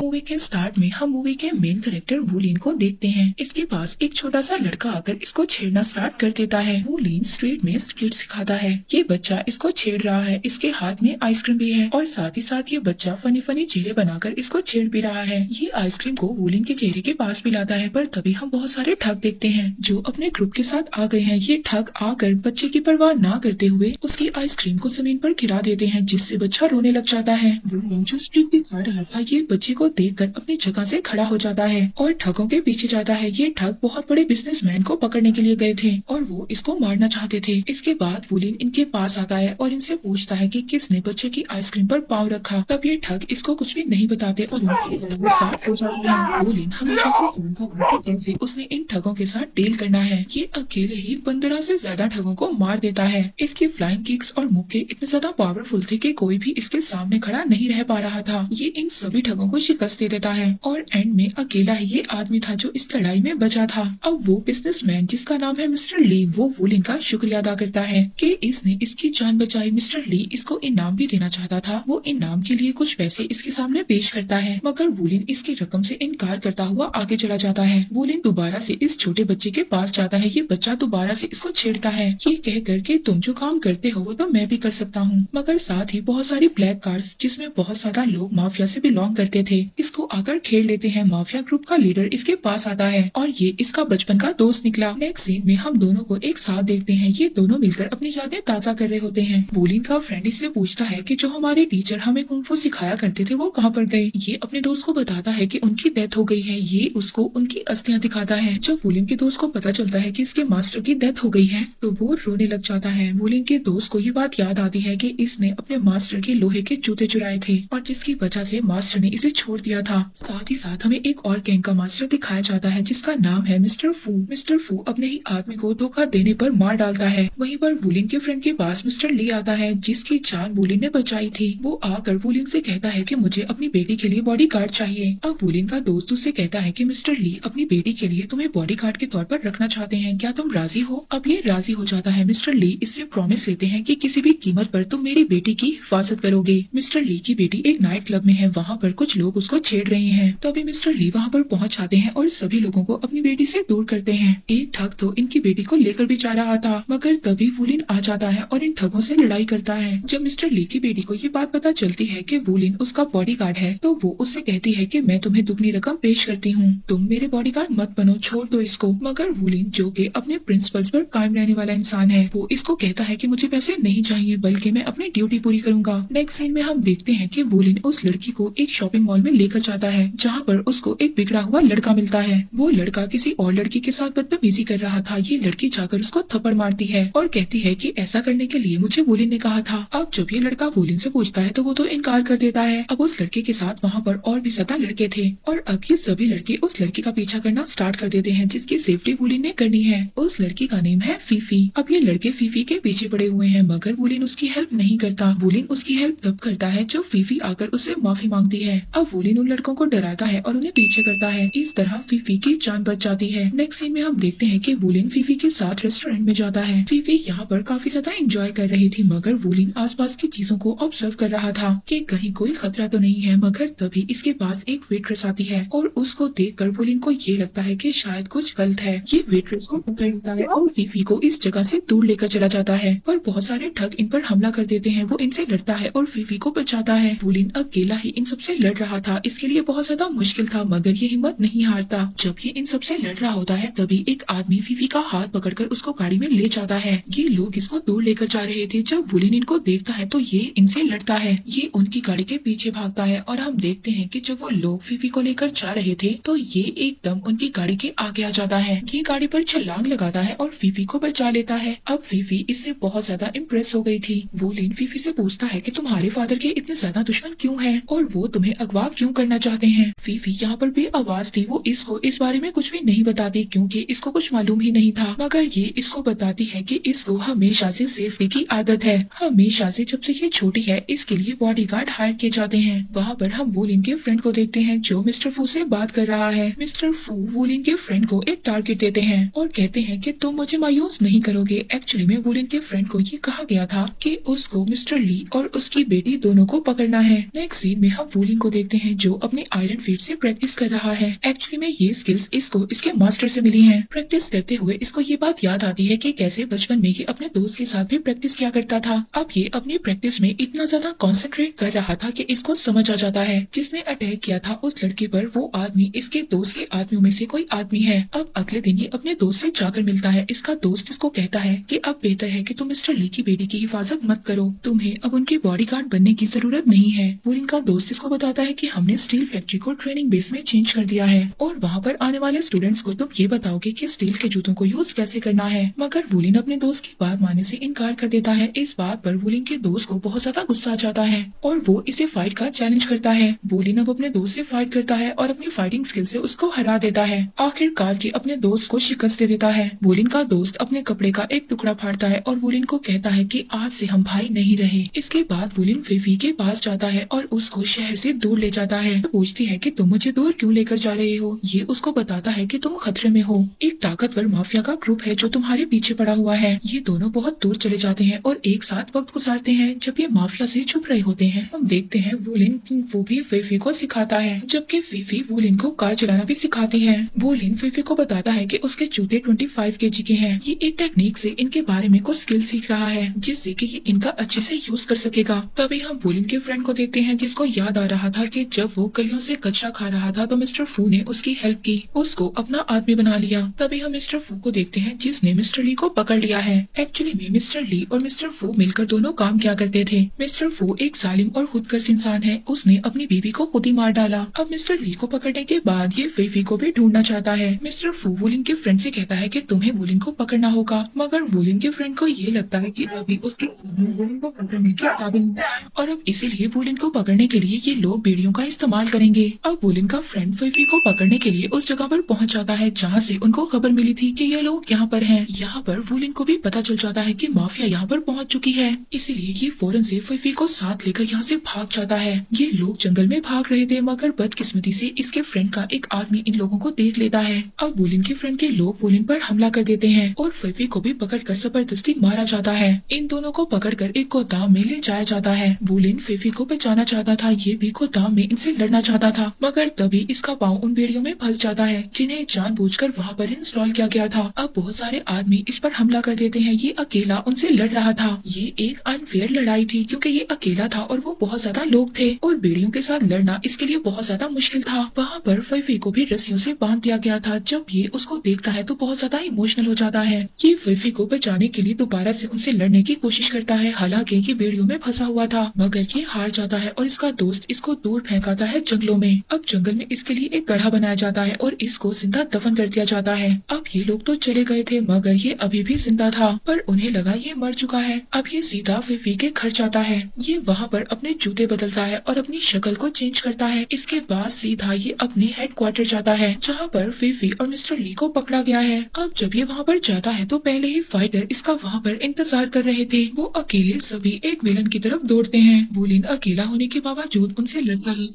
Movie के start में हम मूवी के मेन कैरेक्टर वूलिन को देखते हैं। इसके पास एक छोटा सा लड़का आकर इसको छेड़ना स्टार्ट कर देता है। वूलिन स्ट्रीट में स्प्लिट सिखाता है। ये बच्चा इसको छेड़ रहा है। इसके हाथ में आइसक्रीम भी है और साथ ही साथ ये बच्चा फनी फनी चेहरे बनाकर इसको छेड़ भी रहा है। ये आइसक्रीम को वूलिन के चेहरे के पास भी लाता है, पर तभी हम बहुत सारे ठग देखते हैं जो अपने ग्रुप के साथ आ गए हैं। ये ठग आकर बच्चे की परवाह ना करते हुए उसकी आइसक्रीम को जमीन पर गिरा देते हैं, जिससे बच्चा रोने लग जाता है। वूलिन जो स्प्लिट दिखा रहा था ये बच्चे को देखकर अपनी जगह से खड़ा हो जाता है और ठगों के पीछे जाता है। ये ठग बहुत बड़े बिजनेसमैन को पकड़ने के लिए गए थे और वो इसको मारना चाहते थे। इसके बाद वूलिन इनके पास आता है और इनसे पूछता है कि किसने बच्चे की आइसक्रीम पर पाँव रखा। तब ये ठग इसको कुछ भी नहीं बताते और स्टार्ट हो जाते हैं। वूलिन हमेशा से जानता था कि कैसे उसने इन ठगों के साथ डील करना है। ये अकेले ही 15 से ज्यादा ठगों को मार देता है। इसकी फ्लाइंग किक्स और मुक्के इतने ज्यादा पावरफुल थे कि कोई भी इसके सामने खड़ा नहीं रह पा रहा था। ये इन सभी ठगों को शिकस्त दे देता है और एंड में अकेला ही ये आदमी था जो इस लड़ाई में बचा था। अब वो बिजनेसमैन जिसका नाम है मिस्टर ली, वो वूलिन का शुक्रिया अदा करता है कि इसने इसकी जान बचाई। मिस्टर ली इसको इनाम भी देना चाहता था। वो इनाम के लिए कुछ पैसे इसके सामने पेश करता है, मगर वूलिन इसकी रकम से इनकार करता हुआ आगे चला जाता है। वूलिन दोबारा से इस छोटे बच्चे के पास जाता है। ये बच्चा दोबारा से इसको छेड़ता है, ये कहकर के तुम जो काम करते हो वो तो मैं भी कर सकता हूँ। मगर साथ ही बहुत सारी ब्लैक कार्ड्स जिसमें बहुत ज्यादा लोग माफिया से बिलोंग करते थे इसको आकर खेल लेते हैं। माफिया ग्रुप का लीडर इसके पास आता है और ये इसका बचपन का दोस्त निकला। नेक्स्ट सीन में हम दोनों को एक साथ देखते हैं। ये दोनों मिलकर अपनी यादें ताजा कर रहे होते हैं। वूलिन का फ्रेंड इससे पूछता है कि जो हमारे टीचर हमें कुंफू सिखाया करते थे वो कहाँ पर गए। ये अपने दोस्त को बताता है कि उनकी डेथ हो गई है। ये उसको उनकी अस्थियां दिखाता है। जब वूलिन के दोस्त को पता चलता है कि इसके मास्टर की डेथ हो गई है तो वो रोने लग जाता है। वूलिन के दोस्त को ये बात याद आती है कि इसने अपने मास्टर के लोहे के जूते चुराए थे और जिसकी वजह से मास्टर ने इसे छोड़ दिया था। साथ ही साथ हमें एक और गैंग का मास्टर दिखाया जाता है जिसका नाम है मिस्टर फू। मिस्टर फू अपने ही आदमी को धोखा देने पर मार डालता है। वहीं पर वूलिन के फ्रेंड के पास मिस्टर ली आता है जिसकी जान वूलिन ने बचाई थी। वो आकर वूलिन से कहता है कि मुझे अपनी बेटी के लिए बॉडीगार्ड चाहिए। अब वूलिन का दोस्त उससे कहता है कि मिस्टर ली अपनी बेटी के लिए तुम्हें बॉडीगार्ड के तौर पर रखना चाहते हैं, क्या तुम राजी हो। अब ये राजी हो जाता है। मिस्टर ली इससे प्रॉमिस लेते हैं कि किसी भी कीमत पर तुम मेरी बेटी की हिफाजत करोगे। मिस्टर ली की बेटी एक नाइट क्लब में है, वहाँ पर कुछ लोग उसको छेड़ रहे हैं। तभी मिस्टर ली वहाँ पर पहुँच जाते हैं और सभी लोगों को अपनी बेटी से दूर करते हैं। एक ठग तो इनकी बेटी को लेकर भी जा रहा था, मगर तभी वूलिन आ जाता है और इन ठगों से लड़ाई करता है। जब मिस्टर ली की बेटी को ये बात पता चलती है कि वूलिन उसका बॉडीगार्ड है तो वो उससे कहती है कि मैं तुम्हें दुगनी रकम पेश करती हूँ, तुम मेरे बॉडीगार्ड मत बनो, छोड़ दो इसको। मगर वूलिन जो कि अपने प्रिंसिपल्स पर कायम रहने वाला इंसान है वो इसको कहता है कि मुझे पैसे नहीं चाहिए बल्कि मैं अपनी ड्यूटी पूरी करूंगा। नेक्स्ट सीन में हम देखते हैं कि वूलिन उस लड़की को एक शॉपिंग मॉल में लेकर जाता है जहाँ पर उसको एक बिगड़ा हुआ लड़का मिलता है। वो लड़का किसी और लड़की के साथ बदतमीजी कर रहा था। ये लड़की जाकर उसको थप्पड़ मारती है और कहती है कि ऐसा करने के लिए मुझे वूलिन ने कहा था। अब जब ये लड़का वूलिन से पूछता है तो वो तो इनकार कर देता है। अब उस लड़के के साथ वहाँ पर और भी ज्यादा लड़के थे और अब ये सभी लड़के उस लड़की का पीछा करना स्टार्ट कर देते हैं जिसकी सेफ्टी वूलिन ने करनी है। उस लड़की का नेम है फीफी। अब ये लड़के फीफी के पीछे पड़े हुए हैं मगर वूलिन उसकी हेल्प नहीं करता। वूलिन उसकी हेल्प तब करता है जब फीफी आकर उससे माफी मांगती है। अब वूलिन उन लड़कों को डराता है और उन्हें पीछे करता है। इस तरह फीफी की जान बच जाती है। नेक्स्ट सीन में हम देखते हैं कि वूलिन फीफी के साथ रेस्टोरेंट में जाता है। फीफी यहाँ पर काफी ज्यादा एंजॉय कर रही थी मगर वूलिन आसपास की चीजों को ऑब्जर्व कर रहा था कि कहीं कोई खतरा तो नहीं है। मगर तभी इसके पास एक वेट्रेस आती है और उसको देखकर वूलिन को ये लगता है कि शायद कुछ गलत है। ये वेट्रेस को पकड़ लेता है और फीफी को इस जगह से दूर लेकर चला जाता है, पर बहुत सारे ठग इन पर हमला कर देते हैं। वो इनसे लड़ता है और फीफी को बचाता है। वूलिन अकेला ही इन सबसे लड़ रहा था, इसके लिए बहुत ज्यादा मुश्किल था मगर ये हिम्मत नहीं हारता। जब ये इन सबसे लड़ रहा होता है तभी एक आदमी फीफी का हाथ पकड़कर उसको गाड़ी में ले जाता है। ये लोग इसको दूर लेकर जा रहे थे। जब वूलिन इनको देखता है तो ये इनसे लड़ता है। ये उनकी गाड़ी के पीछे भागता है और हम देखते हैं कि जब वो लोग फीफी को लेकर जा रहे थे तो ये एकदम उनकी गाड़ी के आगे आ जाता है। ये गाड़ी पर छलांग लगाता है और फीफी को बचा लेता है। अब फीफी इससे बहुत ज्यादा इम्प्रेस हो गई थी। वूलिन फीफी से पूछता है कि तुम्हारे फादर के इतने ज्यादा दुश्मन क्यों हैं और वो तुम्हें अगवा क्यों करना चाहते हैं। फीफी यहाँ पर भी आवाज थी। वो इसको इस बारे में कुछ भी नहीं बताती क्योंकि इसको कुछ मालूम ही नहीं था, मगर ये इसको बताती है कि इसको हमेशा से सेफ्टी की आदत है। हमेशा से जब से ये छोटी है इसके लिए बॉडीगार्ड हायर किए जाते हैं। वहाँ पर हम वूलिन के फ्रेंड को देखते हैं जो मिस्टर फू से बात कर रहा है। मिस्टर फू वूलिन के फ्रेंड को एक टारगेट देते हैं और कहते हैं कि तुम मुझे मायूस नहीं करोगे। एक्चुअली में वूलिन के फ्रेंड को ये कहा गया था कि उसको मिस्टर ली और उसकी बेटी दोनों को पकड़ना है। नेक्स्ट सीन में हम वूलिन को देखते हैं जो अपने आयरन फील्ड से प्रैक्टिस कर रहा है। एक्चुअली में ये स्किल्स इसको इसके मास्टर से मिली हैं। प्रैक्टिस करते हुए इसको ये बात याद आती है कि कैसे बचपन में ये अपने दोस्त के साथ भी प्रैक्टिस किया करता था। अब ये अपनी प्रैक्टिस में इतना ज्यादा कॉन्सेंट्रेट कर रहा था कि इसको समझ आ जाता है जिसने अटैक किया था उस लड़की पर वो आदमी इसके दोस्त के आदमियों में से कोई आदमी है। अब अगले दिन ये अपने दोस्त से जाकर मिलता है। इसका दोस्त इसको कहता है कि अब बेहतर है कि तुम मिस्टर ली की बेटी की हिफाजत मत करो, तुम्हें अब उनके बॉडीगार्ड बनने की जरूरत नहीं है। वुलिन का दोस्त इसको बताता है कि हमने स्टील फैक्ट्री को ट्रेनिंग बेस में चेंज कर दिया है और वहाँ पर आने वाले स्टूडेंट्स को तुम ये बताओगे कि स्टील के जूतों को यूज कैसे करना है। मगर वुलिन अपने दोस्त की बात मानने से इनकार कर देता है। इस बात पर वुलिन के दोस्त को बहुत ज्यादा गुस्सा आ जाता है और वो इसे फाइट का चैलेंज करता है। वुलिन अब अपने दोस्त से फाइट करता है और अपनी फाइटिंग स्किल से उसको हरा देता है। आखिरकार के अपने दोस्त को शिकस्त दे देता है। वुलिन का दोस्त अपने कपड़े का एक टुकड़ा फाड़ता है और वुलिन को कहता है कि आज से हम भाई नहीं रहे। इसके बाद वुलिन फीफी के पास जाता है और उसको शहर से दूर ले जाता है। तो पूछती है कि तुम मुझे दूर क्यों लेकर जा रहे हो। ये उसको बताता है कि तुम खतरे में हो, एक ताकतवर माफिया का ग्रुप है जो तुम्हारे पीछे पड़ा हुआ है। ये दोनों बहुत दूर चले जाते हैं और एक साथ वक्त गुजारते हैं। जब ये माफिया से छुप रहे होते हैं हम देखते हैं वुलिन वो भी फीफी को सिखाता है, जबकि फीफी वुलिन को कार चलाना भी सिखाती है। वुलिन फीफी को बताता है कि उसके जूते 25 kg के हैं। ये एक टेक्निक से इनके बारे में कुछ स्किल सीख रहा है जिससे कि ये इनका अच्छे से यूज कर सकेगा। तभी हम वुलिन के फ्रेंड को देखते हैं जिसको याद आ रहा था कि जब वो गलियों से कचरा खा रहा था तो मिस्टर फू ने उसकी हेल्प की, उसको अपना आदमी बना लिया। तभी हम मिस्टर फू को देखते हैं जिसने मिस्टर ली को पकड़ लिया है। एक्चुअली में मिस्टर ली और मिस्टर फू मिलकर दोनों काम किया करते थे। मिस्टर फू एक जालिम और खुदगर्ज इंसान है, उसने अपनी बीवी को खुद ही मार डाला। अब मिस्टर ली को पकड़ने के बाद ये फीफी को भी ढूंढना चाहता है। मिस्टर फू वुलिन के फ्रेंड से कहता है कि तुम्हें वुलिन को पकड़ना होगा, मगर वुलिन के फ्रेंड को ये लगता है कि अभी उसके वुलिन को पकड़ने के काबिल और अब इसीलिए वुलिन को पकड़ने के लिए ये लोग बेड़ियों का इस्तेमाल करेंगे। अब वुलिन का फ्रेंड फीफी को पकड़ने के लिए उस जगह पर पहुंच जाता है जहाँ से उनको खबर मिली थी कि ये लोग यहाँ पर हैं। यहाँ पर वुलिन को भी पता चल जाता है कि माफिया यहाँ पर पहुंच चुकी है, इसीलिए ये फौरन से फीफी को साथ लेकर यहाँ से भाग जाता है। ये लोग जंगल में भाग रहे थे मगर बदकिस्मती से इसके फ्रेंड का एक आदमी इन लोगों को देख लेता है। अब वुलिन के फ्रेंड के लोग वुलिन पर हमला कर देते हैं और फीफी को भी पकड़कर जबरदस्ती मारा जाता है। इन दोनों को पकड़कर एक गोदाम में ले जाया जाता है। वुलिन फीफी को बचाना चाहता था, ये भी गोदाम में इनसे लड़ना चाहता था, मगर तभी इसका पाँव उन बेड़ियों में फंस जाता है जिन्हें जानबूझकर वहाँ पर इंस्टॉल किया गया था। अब बहुत सारे आदमी इस पर हमला कर देते हैं। ये अकेला उनसे लड़ रहा था। ये एक अनफेयर लड़ाई थी क्योंकि ये अकेला था और वो बहुत ज्यादा लोग थे और बेड़ियों के साथ लड़ना इसके लिए बहुत ज्यादा मुश्किल था। वहाँ पर फीफी को भी रस्सियों से बांध दिया गया था। जब ये उसको देखता है तो बहुत ज्यादा इमोशनल हो जाता है। ये फीफी को बचाने के लिए दोबारा से उनसे लड़ने की कोशिश करता है, हालांकि ये बेड़ियों में फंसा हुआ था, मगर ये हार जाता है और इसका दोस्त इसको दूर फेंकाता है जंगलों में। अब जंगल में इसके लिए एक गड्ढा बनाया जाता है और इसको जिंदा दफन कर दिया जाता है। अब ये लोग तो चले गए थे मगर ये अभी भी जिंदा था, पर उन्हें लगा ये मर चुका है। अब ये सीधा फीफी के घर जाता है। ये वहाँ पर अपने जूते बदलता है और अपनी शक्ल को चेंज करता है। इसके बाद सीधा ये अपने हेडक्वार्टर जाता है जहाँ पर फीफी और मिस्टर ली को पकड़ा गया है। अब जब ये वहाँ पर जाता है तो पहले ही फाइटर इसका वहाँ पर इंतजार कर रहे थे। वो अकेले सभी एक विलन की तरफ दौड़ते हैं। वुलिन अकेला होने के बावजूद उनसे लड़ता है,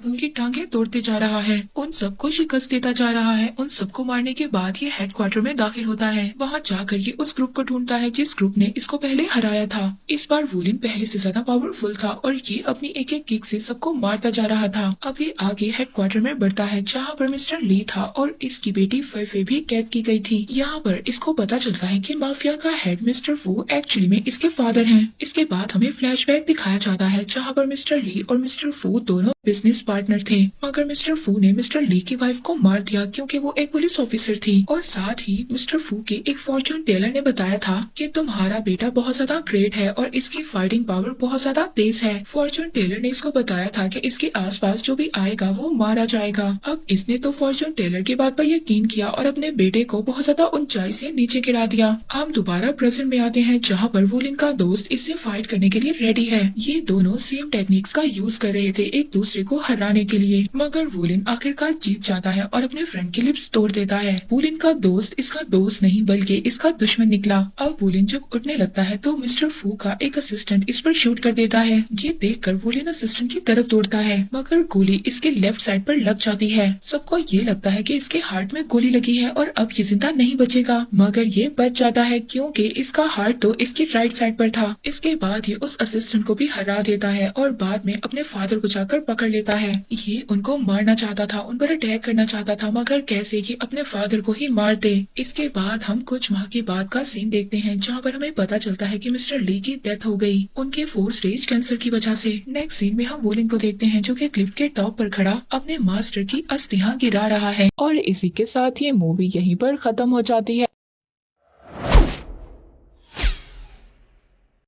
उनकी टांगे तोड़ते जा रहा है, उन सबको शिकस्त देता जा रहा है। उन सबको मारने के बाद ये हेडक्वार्टर में दाखिल होता है। वहाँ जाकर ये उस ग्रुप को ढूंढता है जिस ग्रुप ने इसको पहले हराया था। इस बार वुलिन पहले से ज्यादा पावरफुल था और ये अपनी एक एक किक से सबको मारता जा रहा था। अब ये आगे हेडक्वार्टर में बढ़ता है जहाँ पर मिस्टर ली था और इसकी बेटी फीफी भी कैद की गई थी। यहाँ पर इसको पता चलता है कि माफिया का हेड मिस्टर फू एक्चुअली में इसके फादर हैं। इसके बाद हमें फ्लैशबैक दिखाया जाता है जहाँ पर मिस्टर ली और मिस्टर फू दोनों बिजनेस पार्टनर थे, मगर मिस्टर फू ने मिस्टर ली की वाइफ को मार दिया क्योंकि वो एक पुलिस ऑफिसर थी। और साथ ही मिस्टर फू के एक फॉर्चून टेलर ने बताया था कि तुम्हारा बेटा बहुत ज्यादा ग्रेट है और इसकी फाइटिंग पावर बहुत ज्यादा तेज है। फॉर्चून टेलर ने इसको बताया था कि इसके आसपास जो भी आएगा वो मारा जाएगा। अब इसने तो फॉर्चून टेलर की बात पर यकीन किया और अपने बेटे को बहुत ज्यादा ऊंचाई से नीचे गिरा दिया। हम दोबारा प्रेजेंट में आते हैं जहाँ पर वुलिन का दोस्त इससे फाइट करने के लिए रेडी है। ये दोनों सेम टेक्निक्स का यूज कर रहे थे एक दूसरे को हराने के लिए, मगर वुलिन आखिरकार जीत जाता है और अपने फ्रेंड की लिप्स तोड़ देता है। वुलिन का दोस्त इसका दोस्त नहीं बल्कि इसका दुश्मन निकला। अब वुलिन जब उठने लगता है तो मिस्टर फू का एक असिस्टेंट इस पर शूट कर देता है। ये देखकर वुलिन असिस्टेंट की तरफ दौड़ता है मगर गोली इसके लेफ्ट साइड पर लग जाती है। सबको ये लगता है कि इसके हार्ट में गोली लगी है और अब ये जिंदा नहीं बचेगा, मगर ये बच जाता है क्योंकि इसका हार्ट तो इसकी राइट साइड पर था। इसके बाद ये उस असिस्टेंट को भी हरा देता है और बाद में अपने फादर को जाकर पकड़ कर लेता है। ये उनको मारना चाहता था, उन पर अटैक करना चाहता था, मगर कैसे कि अपने फादर को ही मार दे। इसके बाद हम कुछ माह के बाद का सीन देखते हैं जहाँ पर हमें पता चलता है कि मिस्टर ली की डेथ हो गई उनके 4 स्टेज कैंसर की वजह से। नेक्स्ट सीन में हम वोलिन को देखते हैं जो कि क्लिफ के टॉप पर खड़ा अपने मास्टर की अस्थियां गिरा रहा है। और इसी के साथ ये मूवी यहीं पर खत्म हो जाती है।